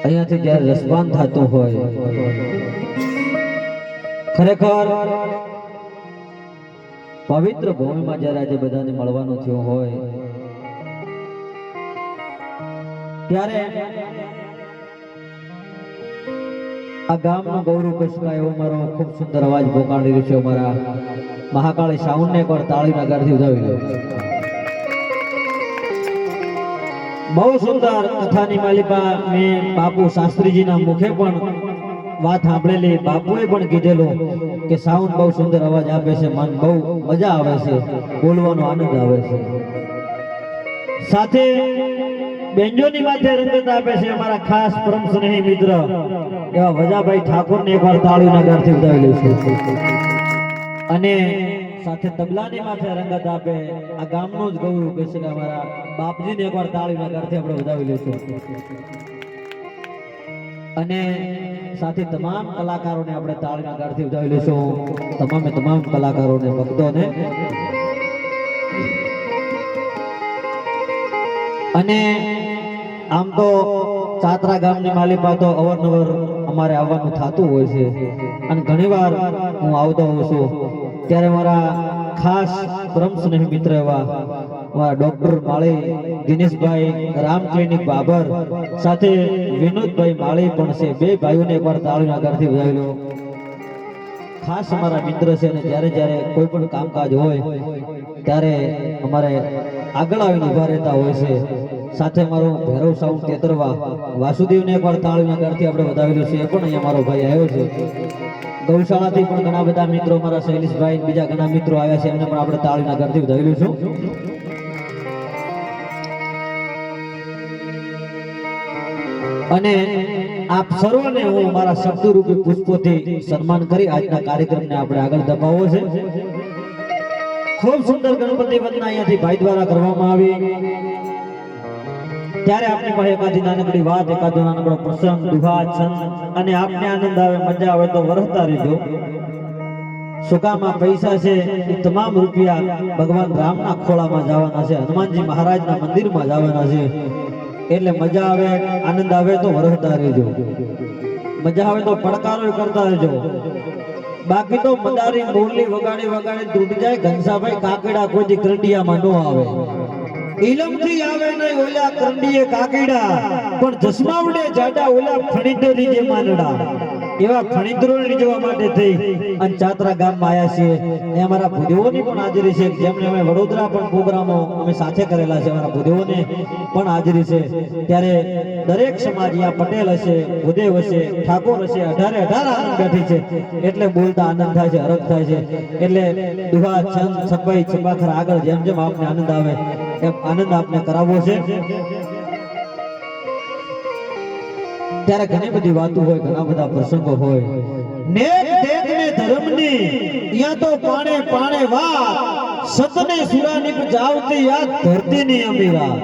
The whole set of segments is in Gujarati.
અહીંયાથી જ્યારે રસપાન થતું હોય ખરેખર પવિત્ર ભૂમિમાં જ્યારે આજે બધાને મળવાનું થયું હોય ત્યારે આ ગામનો ગૌરવ કશકા એવો મારો ખૂબ સુંદર અવાજ પોકાડી રહ્યો છે અમારા મહાકાળી સાઉન્ડને એકવાર તાળીના ગળથી ઉજાવી લો. બહુ સુંદર કથાની માલિકા મેં બાપુ શાસ્ત્રીજીના મુખે પણ વાત સાંભળેલી. બાપુએ પણ કીધેલું કે સાઉન્ડ બહુ સુંદર અવાજ આપે છે, મન બહુ મજા આવે છે, બોલવાનો આનંદ આવે છે. સાથે બેંજોની માથે રંગત આપે છે અમારા ખાસ પરમ સ્નેહી મિત્ર એવા વજાભાઈ ઠાકોરને એકવાર તાળીના ગળથી ઉજાવી લઈશું. અને સાથે તબલાની માથે રંગત આપે આ ગામનો જ ગૌરવ કહે છે કે અમારા બાપજીને એકવાર તાળીના ગળથી આપણે વધાવી લઈશું. અને સાથે તમામ કલાકારોને આપણે તાળીના ગળથી વધાવી લઈશું. તમામ કલાકારોને, ભક્તોને. અને આમ તો ચાતરા ગામની માલિકા તો અવારનવાર અમારે આવવાનું થતું હોય છે અને ઘણીવાર હું આવતો હોઉં છું ત્યારે મારા ખાસ પરમ સ્નેહી મિત્ર એવા મારા ડોક્ટર માળી દિનેશભાઈ રામ ક્લિનિક બાબર સાથે વિનોદભાઈ માળી પણ છે. બે ભાઈઓને એકવાર તાળીના ગળથી વધાવી લો. ખાસ અમારા મિત્ર છે અને જ્યારે કોઈ પણ કામકાજ હોય ત્યારે અમારે આગળ આવીને ઉભા રહેતા હોય છે. સાથે મારો ભૈરવ સાઉન્ડ તેતરવા વાસુદેવને એકવાર તાળીના ગળથી આપણે વધાવેલું છે. એ પણ અહીંયા મારો ભાઈ આવ્યો છે. ગૌશાળાથી પણ ઘણા બધા મિત્રો મારા શૈલેષભાઈ બીજા ઘણા મિત્રો આવ્યા છે, એમને પણ આપણે તાળીના ગળથી વધાવેલું છું. અને આપ સર્વને હું મારા શબ્દરૂપી પુષ્પોથી સન્માન કરી આજના કાર્યક્રમને આપણે આગળ ધપાવવો છે. ખૂબ સુંદર ગણપતિ વંદના અહીંયાથી ભાઈ દ્વારા કરવામાં આવી. ત્યારે આપની પાસે એકાદી નાનકડી વાત, એકાદો નાનકડો પ્રસંગ, દુહા, છંદ અને આપને આનંદ આવે, મજા આવે તો વરસતા રહેજો. સુકામાં પૈસા છે એ તમામ રૂપિયા ભગવાન રામના ખોળામાં જવાના છે, હનુમાનજી મહારાજના મંદિરમાં જવાના છે. એટલે મજા આવે, આનંદ આવે તો વરસતા રહેજો. મજા આવે તો પડકારો કરતા રહેજો. બાકી તો મદારી મોરલી વગાડી તૂટી જાય. ઘનસાભાઈ કાકડા કોઈ કરંડિયામાં ન આવે. ઇલમથી આવે નહીં ઓલા કરંડીએ કાકડા, પણ જસમાવડે જાડા ઓલા ફણીદરી જે માનડા. એવા ફણીદરો રીઝવા માટે થઈ અને ચાતરા ગામમાં આવ્યા છીએ. એ અમારા ભૂદેવોની પણ હાજરી છે. જેમને અમે વડોદરા પણ પ્રોગ્રામો અમે સાથે કરેલા છે, અમારા ભૂદેવોને પણ હાજરી છે. ત્યારે દરેક સમાજ અહીંયા પટેલ હશે, ભૂદેવ હશે, ઠાકોર હશે, 18 આનંદ બેઠી છે. એટલે બોલતા આનંદ થાય છે, હરખ થાય છે. એટલે દુહા, છંદ, છપાઈ, છપાખર આગળ જેમ જેમ આપને આનંદ આવે એમ આનંદ આપને કરાવવો છે. ત્યારે ઘણી બધી વાતો હોય, ઘણા બધા પ્રસંગો હોય. નેક દેખ ને ધર્મની યા તો પાણે પાણે વાત, સતને સુરાની જાવતી યાદ ધરતીની અમીરા.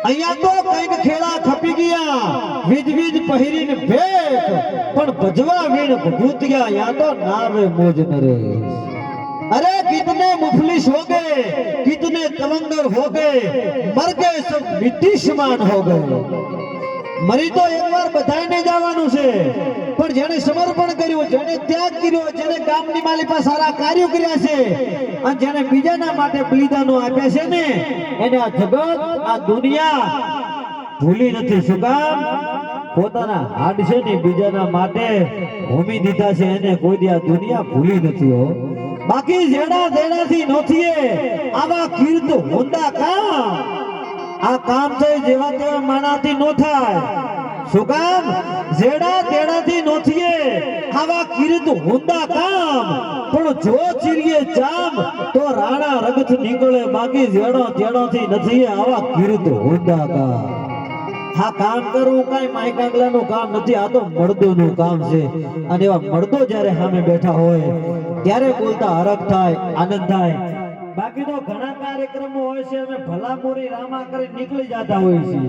અહીંયા તો કઈક ખેડા ખપી ગયા, વીજ પહેરીને ભેખ, પણ ભજવા વીણ ભભૂતિયા યા તો નાવે મોજ નરેશ. अरे कितने मुफलिस हो गए, कितने तवंगर हो गए, मर गए सब मिट्टी समान हो गए. मरी तो एक बार બધાને જવાનું છે, પણ જેને સમર્પણ કર્યું, જેને ત્યાગ કર્યો, જેને ગામની માલિકા સારા કાર્યો કર્યા છે અને જેને બીજાના માટે બલિદાનો આપ્યા છે ને, એને આ જગત, આ દુનિયા ભૂલી નથી. શું કામ? પોતાના હાડ છે ને બીજાના માટે હોમી દીધા છે, એને કોઈ દી આ દુનિયા ભૂલી નથી. હો બાકી જેડા દેડાથી નોથીએ આવા કીર્ત હોંદા કામ. આ કામ થઈ જેવા તેવા માણાથી નો થાય. શું કામ? જેડા દેડાથી નોથીએ આવા કીર્ત હોંદા કામ. પણ જો ચીરીએ ચામ તો રાણા રગત નીકળે. બાકી જેડો તેડોથી નથી આવા કીર્ત હોંદા કામ. હા કામ કરવું કઈ માયકાંગલાનું કામ નથી, આ તો મર્દોનું કામ છે. અને એવા મર્દો જ્યારે સામે બેઠા હોય ત્યારે બોલતા હરખ થાય, આનંદ થાય. બાકી તો ઘણા કાર્યક્રમો હોય છે, અમે ભલામોરી રામા કરી નીકળી જતા હોય છે.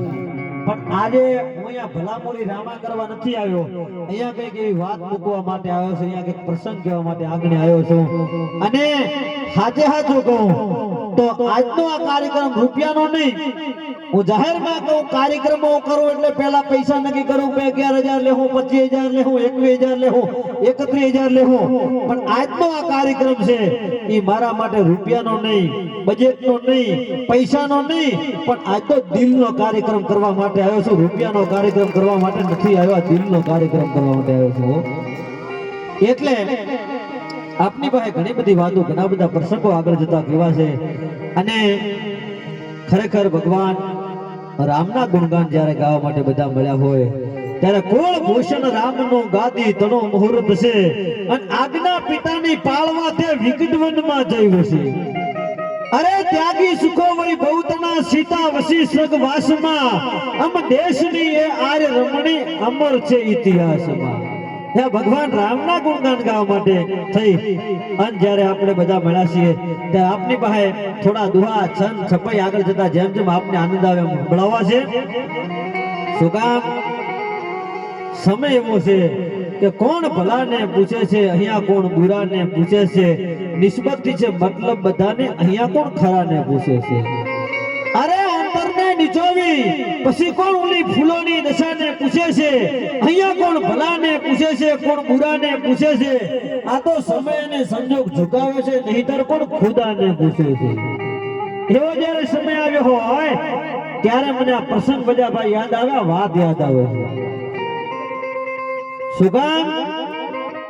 પણ આજે હું અહીંયા ભલામોરી રામા કરવા નથી આવ્યો. અહીંયા કઈક એવી વાત મૂકવા માટે આવ્યો છું, અહીંયા કઈક પ્રસંગ કહેવા માટે આગળ આવ્યો છું. અને હાચે હાચું કહું તો આજનો આ કાર્યક્રમ રૂપિયાનો નહીં. હું જાહેરમાં કહું કાર્યક્રમો કરું એટલે પહેલા પૈસા નક્કી કરું કે 11,000 લેહું, 25,000 લેહું, 21,000 લેહું, 31,000 લેહું. પણ આજનો આ કાર્યક્રમ છે એ મારા માટે રૂપિયાનો નહીં, બજેટનો નહીં, પૈસાનો નહીં, પણ આજ તો દિલનો કાર્યક્રમ કરવા માટે આવ્યો છું. રૂપિયાનો કાર્યક્રમ કરવા માટે નથી આવ્યો, દિલનો કાર્યક્રમ કરવા માટે આવ્યો છું. એટલે આપની પાસે ઘણી બધી વાતો, ઘણા બધા પ્રસંગો આગળ જતા કેવા છે. અને ખરેખર ભગવાન રામના ગુણગાન જ્યારે ગાવા માટે બધા મળ્યા હોય ત્યારે કોળ ભૂષણ રામનો ગાદી તનો મુહૂર્ત છે અને આજ્ઞા પિતાની પાળવા તે વિકટવનમાં જઈ વસે. અરે ત્યાગી સુખો વળી બહુતના સીતા વસી સગવાસમાં અમ દેશની એ આર્ય રમણી અમર છે ઇતિહાસમાં. ભગવાન રામના ગુણગાન ગાવા માટે થઈ અને જ્યારે આપણે બધા મળ્યા છીએ ત્યારે આપની પાસે થોડા દુહા છંદ છપાઈ આગળ જતા જેમ જેમ આપને આનંદ આવે સંભળાવવા છે. શું કામ? સમય એવો છે કે કોણ ભલાને પૂછે છે, અહીંયા કોણ બુરાને પૂછે છે. નિસ્બતથી છે મતલબ બધાને, અહીંયા કોણ ખરાને પૂછે છે. અરે અંતરને નીચોવી પછી કોણ ઓલી ફૂલોની દશાને પૂછે છે. અહીંયા કોણ ભલાને પૂછે છે, કોણ બુરાને પૂછે છે. આ તો સમય અને સંજોગ ઝુકાવે છે, નહીતર કોણ ખુદાને પૂછે છે. એવો જ્યારે સમય આવ્યો હોય ત્યારે મને આ પ્રસંગ બધા ભાઈ યાદ આવે, વાત યાદ આવે છે. શું કામ?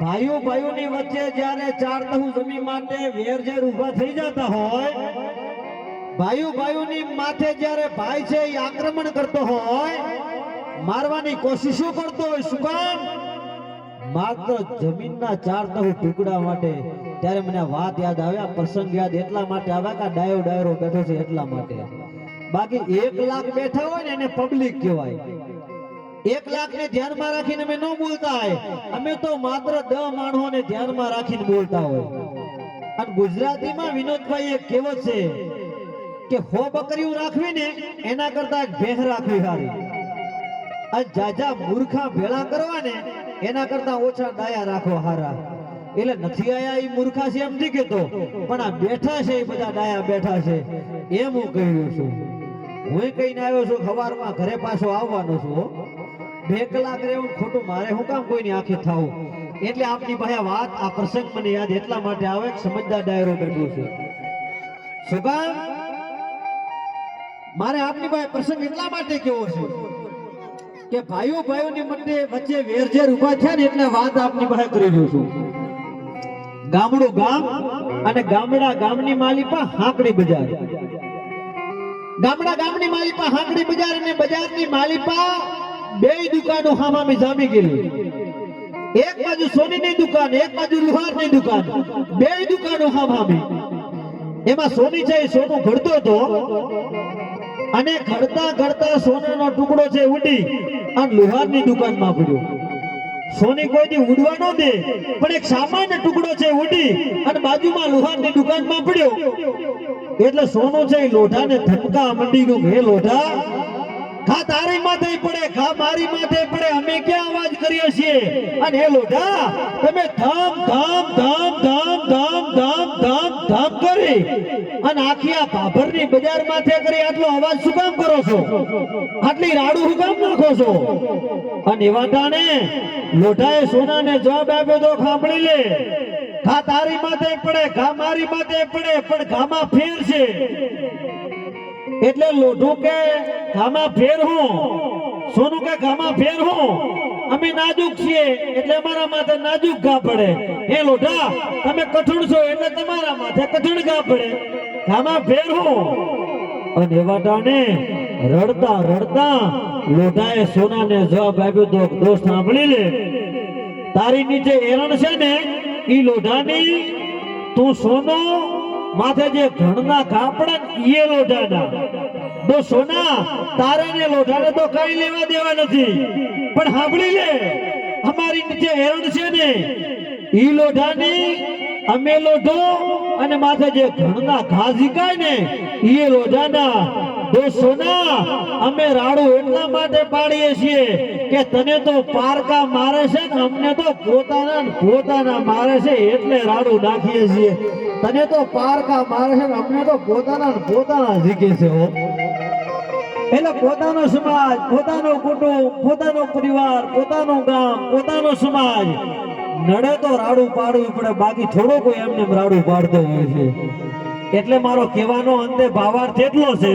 ભાઈઓ ભાઈઓની વચ્ચે જ્યારે ચાર તહુ જમીન માટે વેરઝેર ઊભા થઈ જતા હોય, ભાઈઓ ભાઈઓની માથે જ્યારે ભાઈ છે એ આક્રમણ કરતો હોય, મારવાની કોશિશો કરતો હોય. શું કામ? માત્ર જમીનના ચાર તહુ ટુકડા માટે. ત્યારે મને વાત યાદ આવે, આ પ્રસંગ યાદ એટલા માટે આવે કે ડાયરો બેઠો છે એટલા માટે. બાકી 1 લાખ બેઠા હોય ને એને પબ્લિક કહેવાય. 1 લાખ ને ધ્યાનમાં રાખીને અમે ન બોલતા હોય, અમે તો માત્ર 10 માણસોને ધ્યાનમાં રાખીને બોલતા હોય. અને ગુજરાતીમાં વિનોદભાઈ એક કહેવત છે કે 100 બકરીઓ રાખવી ને એના કરતા એક ભેંસ રાખવી સારી. અને જાજા મૂર્ખા ભેળા કરવા ને એના કરતા ઓછા ડાયા રાખવા હારા. એટલે નથી આયા એ મૂર્ખા છે એમ નથી કેતો, પણ આ બેઠા છે એ બધા ડાયા બેઠા છે એમ હું કહી રહ્યો છું. હું કહીને આવ્યો છું સવારમાં ઘરે પાછો આવવાનો છું. 2 કલાક રહેવું ખોટું મારે હું કામ કોઈની આંખે થાવું. એટલે આપની પાસે વાત, આ પ્રસંગ મને યાદ એટલા માટે આવે કે સમજદાર ડાયરો બેઠો છે. શું કામ? મારે આપની પાસે પ્રસંગ એટલા માટે કેવો છે કે ભાઈઓ ભાઈઓની વચ્ચે વેરઝેર ઉભા થયા ને એટલે વાત આપની પાસે કરી રહ્યો છું. ગામડું ગામ અને ગામની માલિપા હાંકડી બજાર. ગામની માલિપા હાંકડી બજાર અને બજારની માલિપા બે દુકાનો હામામી જામી ગયેલી. એક બાજુ સોનીની દુકાન, એક બાજુ લુહારની દુકાન, બે દુકાનો હામામી. એમાં સોની છે સોનું ઘડતો હતો અને ઘડતા સોનાનો ટુકડો છે ઉડી અને લુહારની દુકાનમાં પડ્યો. સોની કોઈથી ઉડવા ન દે, પણ એક સામાન્ય ટુકડો છે ઉડી અને બાજુમાં લુહારની દુકાનમાં પડ્યો. એટલે સોનું છે લોઢાને ધમકા મંડી ગયું, હે લોઢા, ખા તારી માથે પડે, ખા મારી માથે પડે, અમે ક્યાં અવાજ કરીએ છીએ? અને હે લોઢા, તમે ધમ ધમ ધમ ધમ ધમ ધમ ધમ ધમ કરી અને આખી આ ભાભરની બજાર માથે કરી આટલો અવાજ શું કામ કરો છો? આટલી રાડું શું કામ નાખો છો? અને એવા ટાણે લોઢાએ સોનાને જવાબ આપ્યો તો સાંભળી લે, ખા તારી માથે પડે, ખા મારી માથે પડે, પણ ઘામાં ફેર છે. એટલે લોઢું કે ઘામાં ફેર હું, સોનું કે ઘામાં ફેર હું, અમે નાજુક છીએ એટલે અમારા માથે નાજુક ઘા પડે. હે લોઢા, તમે કઠણ છો એટલે તમારા માથે કઠણ ઘા પડે, ઘામાં ફેર હું. અને એવા ટાણે રડતા લોઢાએ સોનાને જવાબ આપ્યો તો દોસ્ત સાંભળી લે, તારી નીચે એરણ છે ને ઈ લોઢાની, તું સોનો માથે જે ઘણના કાપડા એ લોઢાના. તો સોના તારે ને લોઢાને તો કઈ લેવા દેવા નથી, પણ સાંભળી લે, અમારી નીચે એરણ છે ને ઈ લોઢાની, અમે લોઢો અને માથે જે ઘણના ઘા ઝીકાય ને એ લોઢાના. તો સોના અમે રાડું એટલા માટે પાડીએ છીએ કે તને તો પારકા મારે છે ને અમને તો પોતાના મારે છે એટલે રાડું નાખીએ છીએ. તને તો પારકા મારે છે ને અમને તો પોતાના જીકે છે હો. એટલે પોતાનો સમાજ, પોતાનો કુટુંબ, પોતાનો પરિવાર, પોતાનું ગામ, પોતાનો સમાજ નડે તો રાડું પાડવું પડે, બાકી થોડો કોઈ એમને રાડું પાડતો હોય છે. એટલે મારો કહેવાનો અંતે ભાવાર્થ એટલો છે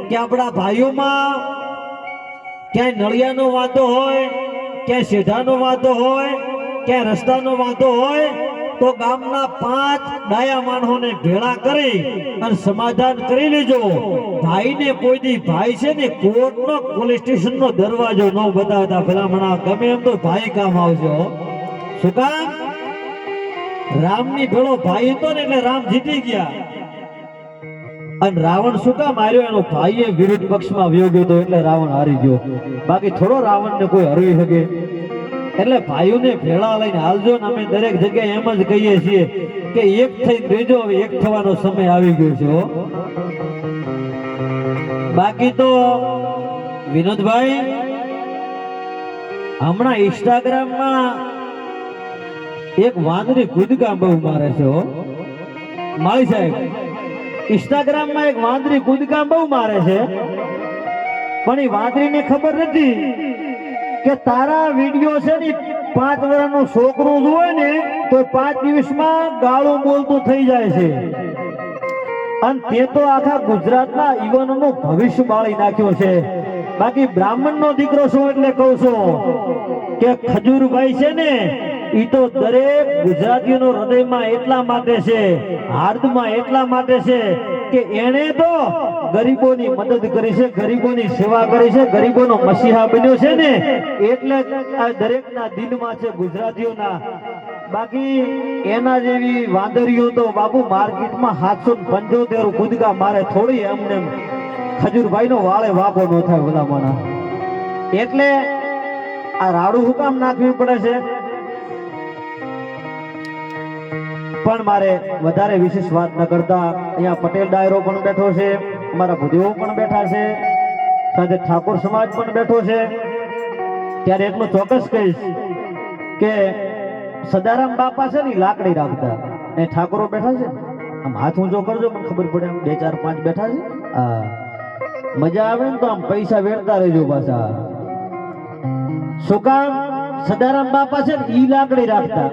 કે આપણા ભાઈઓમાં ક્યાંય નળિયાનો વાંધો હોય, ક્યાંય શેઢાનો વાંધો હોય, ક્યાંય રસ્તાનો વાંધો હોય તો ગામના 5 ડાયા માણસોને ભેળા કરી અને સમાધાન કરી લેજો. ભાઈને કોઈ દી ભાઈ છે ને કોર્ટનો પોલીસ સ્ટેશનનો દરવાજો ન બતાવતા ભલામણા, ગમે એમ તો ભાઈ કામ આવજો. શું કામ? રામની ભેળો ભાઈ હતો ને એટલે રામ જીતી ગયા. અને રાવણ શું કામ હાર્યો? એનો ભાઈએ વિરુદ્ધ પક્ષમાં વયો ગયો હતો એટલે રાવણ હારી ગયો. બાકી થોડો રાવણને કોઈ હરવી શકે? એટલે ભાઈઓને ભેળા લઈને હાલજો ને અમે દરેક જગ્યાએ એમ જ કહીએ છીએ કે એક થઈને રહેજો. હવે એક થવાનો સમય આવી ગયો છે હો. બાકી તો વિનોદભાઈ હમણાં ઇન્સ્ટાગ્રામમાં એક વાંદરી કૂદકા બહુ મારે છે હો. માળી સાહેબ, ઇન્સ્ટાગ્રામમાં એક વાંદરી કૂદકા બહુ મારે છે, પણ એ વાંદરીને ખબર નથી કે તારા વિડીયો છે ને 5 વર્ષનું છોકરું જોવે ને તો 5 દિવસમાં ગાળું બોલતું થઈ જાય છે. અને તે તો આખા ગુજરાતના યુવાનોનું ભવિષ્ય બાળી નાખ્યો છે. બાકી બ્રાહ્મણનો દીકરો છું એટલે કહું છું કે ખજૂરભાઈ છે ને ઈ તો દરેક ગુજરાતીઓનો હૃદયમાં એટલા માટે છે, હાર્દમાં એટલા માટે છે કે એણે તો ગરીબોની મદદ કરી છે, ગરીબોની સેવા કરી છે, ગરીબોનો મસીહા બન્યો છે ને એટલે આ દરેકના દિલમાં છે ગુજરાતીઓના. બાકી એના જેવી વાંદરીઓ તો બાબુ માર્કેટમાં 775 કૂદકા મારે, થોડી એમને ખજૂરભાઈ નો વાળે વાપો ન થાય ભલામણા. એટલે આ રાડું હું કામ નાખવી પડે છે? પણ મારે વધારે વિશેષ વાત ન કરતા અહીંયા પટેલ ડાયરો પણ બેઠો છે, અમારા ભુદેવો પણ બેઠા છે, સાથે ઠાકોર સમાજ પણ બેઠો છે. ત્યારે એટલું ચોક્કસ કહીશ કે સદારામ બાપા છે ને લાકડી રાખતા એ ઠાકોરો બેઠા છે. આમ હાથ ઊંચો કરજો મને ખબર પડે. આમ 2 4 5 બેઠા છે. હા, મજા આવે ને તો આમ પૈસા વેડતા રહેજો પાછા. શું કામ? સદારામ બાપા છે ને ઈ લાકડી રાખતા.